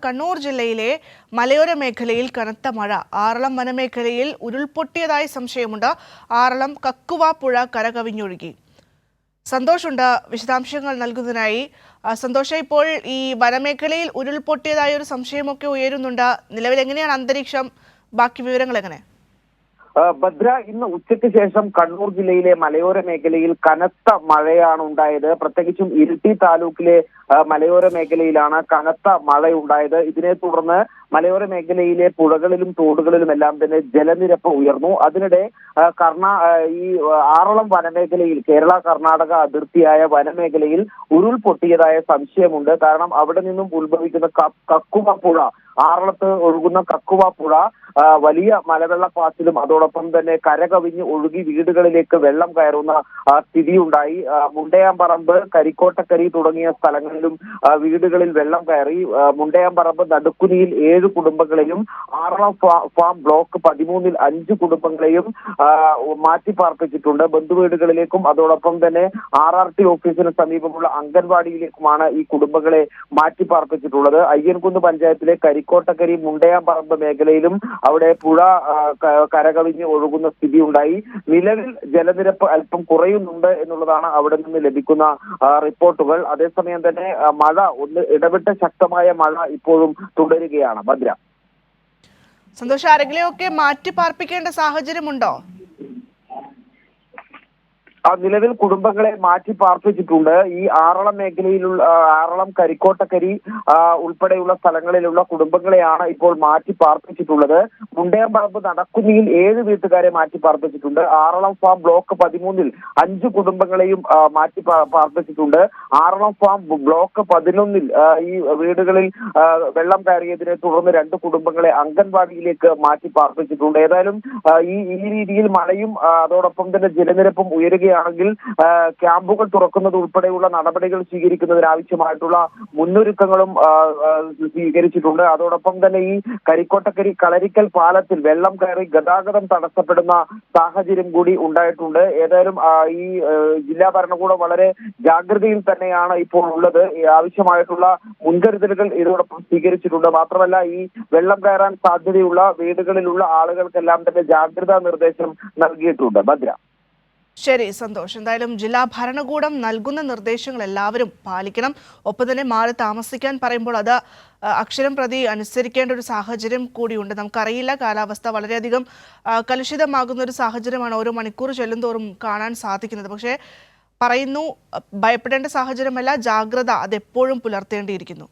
കണ്ണൂർ ജില്ലയിലെ മലയോര മേഖലയിൽ കനത്ത മഴ. ആറളം വനമേഖലയിൽ ഉരുൾപൊട്ടിയതായി സംശയമുണ്ട്. ആറളം കക്കുവ പുഴ കരകവിഞ്ഞൊഴുകി. സന്തോഷുണ്ട് വിശദാംശങ്ങൾ നൽകുന്നതിനായി. സന്തോഷ, ഇപ്പോൾ ഈ വനമേഖലയിൽ ഉരുൾപൊട്ടിയതായ ഒരു സംശയമൊക്കെ ഉയരുന്നുണ്ട്. നിലവിൽ എങ്ങനെയാണ് അന്തരീക്ഷം? ബാക്കി വിവരങ്ങൾ എങ്ങനെ? ഭദ്ര, ഇന്ന് ഉച്ചയ്ക്ക് ശേഷം കണ്ണൂർ ജില്ലയിലെ മലയോര മേഖലയിൽ കനത്ത മഴയാണ് ഉണ്ടായത്. പ്രത്യേകിച്ചും ഇരിട്ടി താലൂക്കിലെ മലയോര മേഖലയിലാണ് കനത്ത മഴയുണ്ടായത്. ഇതിനെ തുടർന്ന് മലയോര മേഖലയിലെ പുഴകളിലും തോടുകളിലും എല്ലാം തന്നെ ജലനിരപ്പ് ഉയർന്നു. അതിനിടെ ഈ ആറളം വനമേഖലയിൽ കേരള കർണാടക അതിർത്തിയായ വനമേഖലയിൽ ഉരുൾപൊട്ടിയതായ സംശയമുണ്ട്. കാരണം അവിടെ നിന്നും ഉത്ഭവിക്കുന്ന കക്കുവ പുഴ, ആറളത്ത് ഒഴുകുന്ന കക്കുവ പുഴ വലിയ മലവെള്ളപ്പാച്ചിലും അതോടൊപ്പം തന്നെ കരകവിഞ്ഞ് ഒഴുകി വീടുകളിലേക്ക് വെള്ളം കയറുന്ന സ്ഥിതിയുണ്ടായി. മുണ്ടയാംപറമ്പ്, കരിക്കോട്ടക്കരി തുടങ്ങിയ സ്ഥലങ്ങളിലും വീടുകളിൽ വെള്ളം കയറി. മുണ്ടയാംപറമ്പ് നടുക്കുനിയിൽ 7 കുടുംബങ്ങളെയും ആറളം ഫാം ബ്ലോക്ക് 13-ൽ 5 കുടുംബങ്ങളെയും മാറ്റിപ്പാർപ്പിച്ചിട്ടുണ്ട്. ബന്ധുവീടുകളിലേക്കും അതോടൊപ്പം തന്നെ RRT ഓഫീസിന് സമീപമുള്ള അംഗൻവാടിയിലേക്കുമാണ് ഈ കുടുംബങ്ങളെ മാറ്റിപ്പാർപ്പിച്ചിട്ടുള്ളത്. അയ്യൻകുന്ന് പഞ്ചായത്തിലെ കരിക്കോട്ടക്കരി മുണ്ടയാംപറമ്പ് മേഖലയിലും അവിടെ പുഴ കരകവിഞ്ഞ് ഒഴുകുന്ന സ്ഥിതി ഉണ്ടായി. നിലവിൽ ജലനിരപ്പ് അല്പം കുറയുന്നുണ്ട് എന്നുള്ളതാണ് അവിടെ നിന്ന് ലഭിക്കുന്ന റിപ്പോർട്ടുകൾ. അതേസമയം തന്നെ മഴ ഇടവിട്ട് ശക്തമായ മഴ ഇപ്പോഴും തുടരുകയാണ്. ഭദ്ര, സന്തോഷ, ആരെങ്കിലെയൊക്കെ മാറ്റി പാർപ്പിക്കേണ്ട സാഹചര്യമുണ്ടോ? നിലവിൽ കുടുംബങ്ങളെ മാറ്റി പാർപ്പിച്ചിട്ടുണ്ട്. ഈ ആറളം മേഖലയിലുള്ള ആറളം, കരിക്കോട്ടക്കരി ഉൾപ്പെടെയുള്ള സ്ഥലങ്ങളിലുള്ള കുടുംബങ്ങളെയാണ് ഇപ്പോൾ മാറ്റി പാർപ്പിച്ചിട്ടുള്ളത്. മുണ്ടയാംപറമ്പ് നടക്കുന്നിയിൽ 7 വീട്ടുകാരെ മാറ്റി പാർപ്പിച്ചിട്ടുണ്ട്. ആറളം ഫാം ബ്ലോക്ക് 13-ൽ 5 കുടുംബങ്ങളെയും മാറ്റി പാർപ്പിച്ചിട്ടുണ്ട്. ആറളം ഫാം ബ്ലോക്ക് 11-ൽ ഈ വീടുകളിൽ വെള്ളം കയറിയതിനെ തുടർന്ന് 2 കുടുംബങ്ങളെ അംഗൻവാടിയിലേക്ക് മാറ്റി പാർപ്പിച്ചിട്ടുണ്ട്. ഏതായാലും ഈ രീതിയിൽ മഴയും അതോടൊപ്പം തന്നെ ജലനിരപ്പും ഉയരുകയാണെങ്കിൽ ക്യാമ്പുകൾ തുറക്കുന്നത് ഉൾപ്പെടെയുള്ള നടപടികൾ സ്വീകരിക്കുന്നതിനാവശ്യമായിട്ടുള്ള മുന്നൊരുക്കങ്ങളും സ്വീകരിച്ചിട്ടുണ്ട്. അതോടൊപ്പം തന്നെ ഈ കരിക്കോട്ടക്കരി കളരിക്കൽ പാലത്തിൽ വെള്ളം കയറി ഗതാഗതം തടസ്സപ്പെടുന്ന സാഹചര്യം കൂടി ഉണ്ടായിട്ടുണ്ട്. ഏതായാലും ഈ ജില്ലാ ഭരണകൂടം വളരെ ജാഗ്രതയിൽ തന്നെയാണ് ഇപ്പോൾ ഉള്ളത്. ആവശ്യമായിട്ടുള്ള മുൻകരുതലുകൾ ഇതോടൊപ്പം സ്വീകരിച്ചിട്ടുണ്ട്. മാത്രമല്ല, ഈ വെള്ളം കയറാൻ സാധ്യതയുള്ള വീടുകളിലുള്ള ആളുകൾക്കെല്ലാം തന്നെ ജാഗ്രതാ നിർദ്ദേശം നൽകിയിട്ടുണ്ട്. ഭദ്ര, ശരി സന്തോഷ്. എന്തായാലും ജില്ലാ ഭരണകൂടം നൽകുന്ന നിർദ്ദേശങ്ങൾ എല്ലാവരും പാലിക്കണം. ഒപ്പം തന്നെ മാറി താമസിക്കാൻ പറയുമ്പോൾ അത് അക്ഷരം പ്രതി അനുസരിക്കേണ്ട ഒരു സാഹചര്യം കൂടിയുണ്ട്. നമുക്കറിയില്ല, കാലാവസ്ഥ വളരെയധികം കലുഷിതമാകുന്ന ഒരു സാഹചര്യമാണ് ഓരോ മണിക്കൂർ ചെല്ലുന്തോറും കാണാൻ സാധിക്കുന്നത്. പക്ഷേ പറയുന്നു, ഭയപ്പെടേണ്ട സാഹചര്യമല്ല, ജാഗ്രത അതെപ്പോഴും പുലർത്തേണ്ടിയിരിക്കുന്നു.